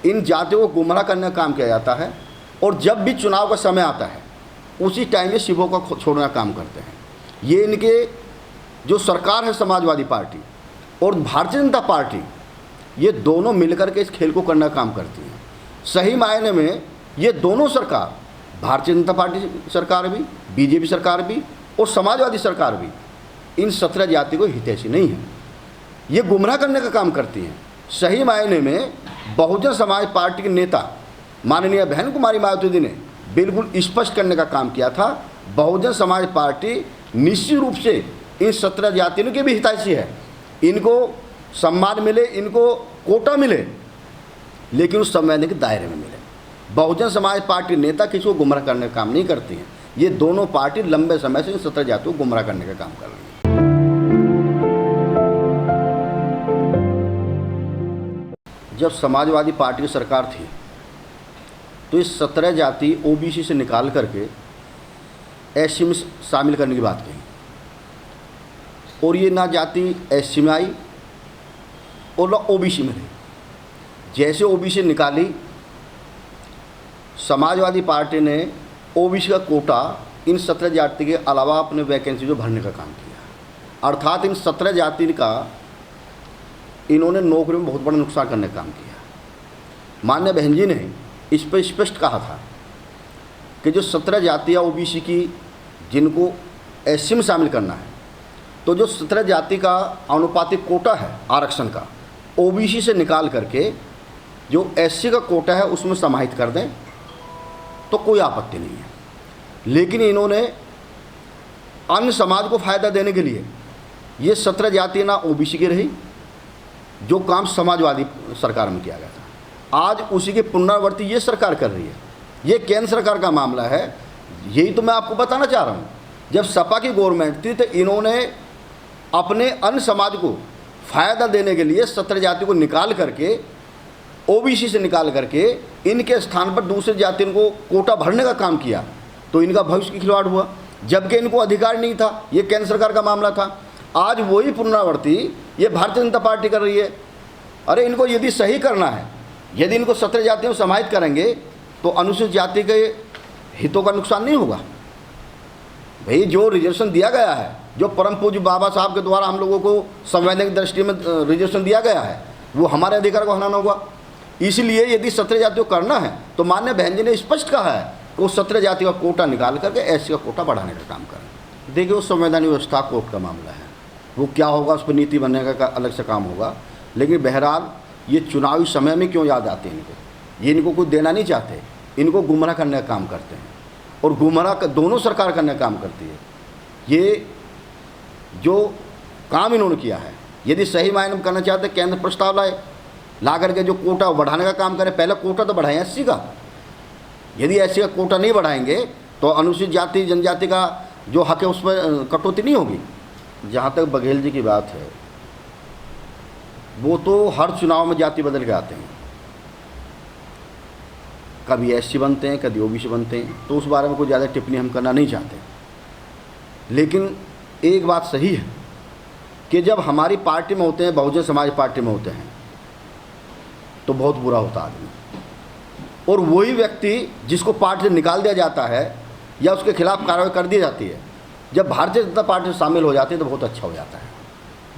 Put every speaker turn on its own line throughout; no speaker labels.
इन जातियों को गुमराह करने का काम किया जाता है और जब भी चुनाव का समय आता है उसी टाइम में शिवों का छोड़ने का काम करते हैं। ये इनके जो सरकार है समाजवादी पार्टी और भारतीय जनता पार्टी, ये दोनों मिलकर के इस खेल को करने का काम करती हैं। सही मायने में ये दोनों सरकार, भारतीय जनता पार्टी सरकार भी, बीजेपी सरकार भी और समाजवादी सरकार भी, इन 17 जाति को हितैषी नहीं है। ये गुमराह करने का काम करती हैं। सही मायने में बहुजन समाज पार्टी के नेता माननीय बहन कुमारी मायावती ने बिल्कुल स्पष्ट करने का काम किया था, बहुजन समाज पार्टी निश्चित रूप से इन 17 जातियों के भी हितैषी है। इनको सम्मान मिले, इनको कोटा मिले, लेकिन उस संवैधानिक दायरे में मिले। बहुजन समाज पार्टी नेता किसी को गुमराह करने का काम नहीं करती हैं। ये दोनों पार्टी लंबे समय से इन 17 जातियों को गुमराह करने का काम कर रही है। जब समाजवादी पार्टी की सरकार थी तो इस 17 जाति ओबीसी से निकाल करके एससी में शामिल करने की बात कही, और ये ना जाति एससी में आई और ना ओबीसी में रही। जैसे ओबीसी निकाली, समाजवादी पार्टी ने ओबीसी का कोटा इन 17 जाति के अलावा अपने वैकेंसी जो भरने का काम किया, अर्थात इन 17 जाति का इन्होंने नौकरी में बहुत बड़ा नुकसान करने का काम किया। माननीय बहन जी ने इस पर स्पष्ट कहा था कि जो 17 जातियाँ ओबीसी की जिनको एससी में शामिल करना है, तो जो 17 जाति का अनुपातिक कोटा है आरक्षण का, ओबीसी से निकाल करके जो एससी का कोटा है उसमें समाहित कर दें तो कोई आपत्ति नहीं है। लेकिन इन्होंने अन्य समाज को फ़ायदा देने के लिए ये 17 जाति ना ओबीसी की रही, जो काम समाजवादी सरकार में किया गया था। आज उसी की पुनरावृत्ति ये सरकार कर रही है। ये केंद्र सरकार का मामला है। यही तो मैं आपको बताना चाह रहा हूँ। जब सपा की गवर्नमेंट थी तो इन्होंने अपने अन्य समाज को फ़ायदा देने के लिए 17 जाति को निकाल करके, ओबीसी से निकाल करके इनके स्थान पर दूसरे जातियों को कोटा भरने का काम किया, तो इनका भविष्य की खिलवाड़ हुआ, जबकि इनको अधिकार नहीं था। ये केंद्र सरकार का मामला था। आज वही पुनरावृत्ति ये भारतीय जनता पार्टी कर रही है। अरे इनको यदि सही करना है, यदि इनको 17 जातियों को समाहित करेंगे तो अनुसूचित जाति के हितों का नुकसान नहीं होगा। भाई जो रिजर्वेशन दिया गया है, जो परम पूज्य बाबा साहब के द्वारा हम लोगों को संवैधानिक दृष्टि में रिजर्वेशन दिया गया है, वो हमारे अधिकार को हनाना होगा। इसलिए यदि 17 जातियों को करना है तो माननीय बहन जी ने स्पष्ट कहा है कि वो 17 जाति का कोटा निकाल करके एससी का कोटा बढ़ाने का काम करें। देखिए, वो संवैधानिक व्यवस्था कोर्ट का मामला है, वो क्या होगा उस पर नीति बनने का अलग से काम होगा। लेकिन बहरहाल ये चुनावी समय में क्यों याद आते हैं इनको, ये इनको कुछ देना नहीं चाहते, इनको गुमराह करने का काम करते हैं और गुमराह दोनों सरकार करने का काम करती है। ये जो काम इन्होंने किया है, यदि सही मायने में करना चाहते केंद्र प्रस्ताव लाए, ला करके जो कोटा बढ़ाने का काम करें। पहले कोटा तो बढ़ाएं एससी का। यदि एससी का कोटा नहीं बढ़ाएंगे तो अनुसूचित जाति जनजाति का जो हक है उस पर कटौती नहीं होगी। जहाँ तक बघेल जी की बात है, वो तो हर चुनाव में जाति बदल के आते हैं, कभी एससी बनते हैं, कभी ओबीसी बनते हैं, तो उस बारे में कोई ज़्यादा टिप्पणी हम करना नहीं चाहते। लेकिन एक बात सही है कि जब हमारी पार्टी में होते हैं, बहुजन समाज पार्टी में होते हैं, तो बहुत बुरा होता आदमी। और वही व्यक्ति जिसको पार्टी से निकाल दिया जाता है या उसके खिलाफ कार्रवाई कर दी जाती है, जब भारतीय जनता पार्टी में शामिल हो जाते हैं तो बहुत अच्छा हो जाता है।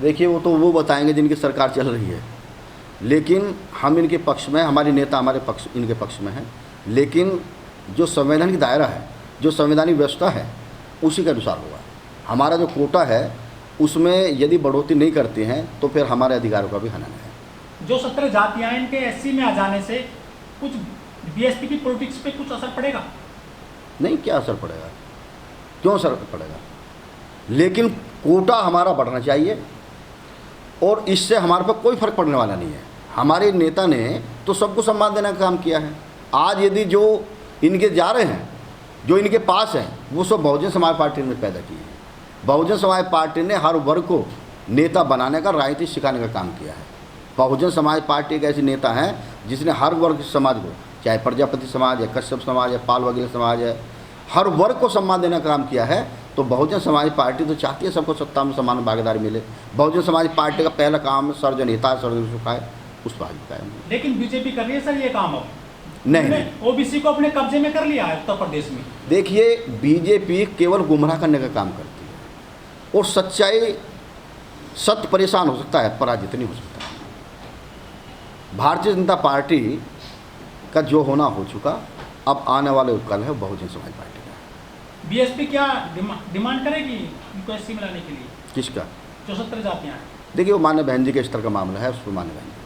देखिए, वो तो वो बताएंगे जिनकी सरकार चल रही है, लेकिन हम इनके पक्ष में, हमारे नेता हमारे पक्ष, इनके पक्ष में हैं। लेकिन जो संवैधानिक दायरा है, जो संवैधानिक व्यवस्था है, उसी के अनुसार होगा। हमारा जो कोटा है उसमें यदि बढ़ोतरी नहीं करते हैं तो फिर हमारे अधिकारों का भी हनन है।
जो 17 जातियाँ इनके एससी में आ जाने से कुछ बीएसपी की पॉलिटिक्स पे कुछ असर पड़ेगा?
नहीं, क्या असर पड़ेगा, क्यों असर पड़ेगा। लेकिन कोटा हमारा बढ़ना चाहिए और इससे हमारे पर कोई फर्क पड़ने वाला नहीं है। हमारे नेता ने तो सबको सम्मान देने का काम किया है। आज यदि जो इनके जा रहे हैं, जो इनके पास हैं, वो सब बहुजन समाज पार्टी ने पैदा किए हैं। बहुजन समाज पार्टी ने हर वर्ग को नेता बनाने का, राजनीति सिखाने का काम किया है। बहुजन समाज पार्टी एक ऐसी नेता हैं जिसने हर वर्ग समाज को, चाहे प्रजापति समाज है, कश्यप समाज है, पाल वगैरह समाज है, हर वर्ग को सम्मान देने का काम किया है। तो बहुजन समाज पार्टी तो चाहती है सबको सत्ता में समान भागीदारी मिले। बहुजन समाज पार्टी का पहला काम सर्वजन हिताय सर्वजन सुखाय, उस पर आज भी कायम है।
लेकिन बीजेपी कर रही है सर ये काम अब,
नहीं,
ओबीसी को अपने कब्जे में कर लिया है उत्तर प्रदेश में।
देखिए बीजेपी केवल गुमराह करने का काम करती है और सच्चाई सत्य परेशान हो सकता है, पराजित नहीं हो सकता। भारतीय जनता पार्टी का जो होना हो चुका, अब आने वाले उपकल है बहुजन समाज पार्टी का।
बीएसपी क्या डिमांड करेगी इनको एससी में लाने के लिए?
किसका?
जो 70 जातियाँ हैं।
देखिए वो मान्य बहन जी के स्तर का मामला है, उस पर मान्य बहन जी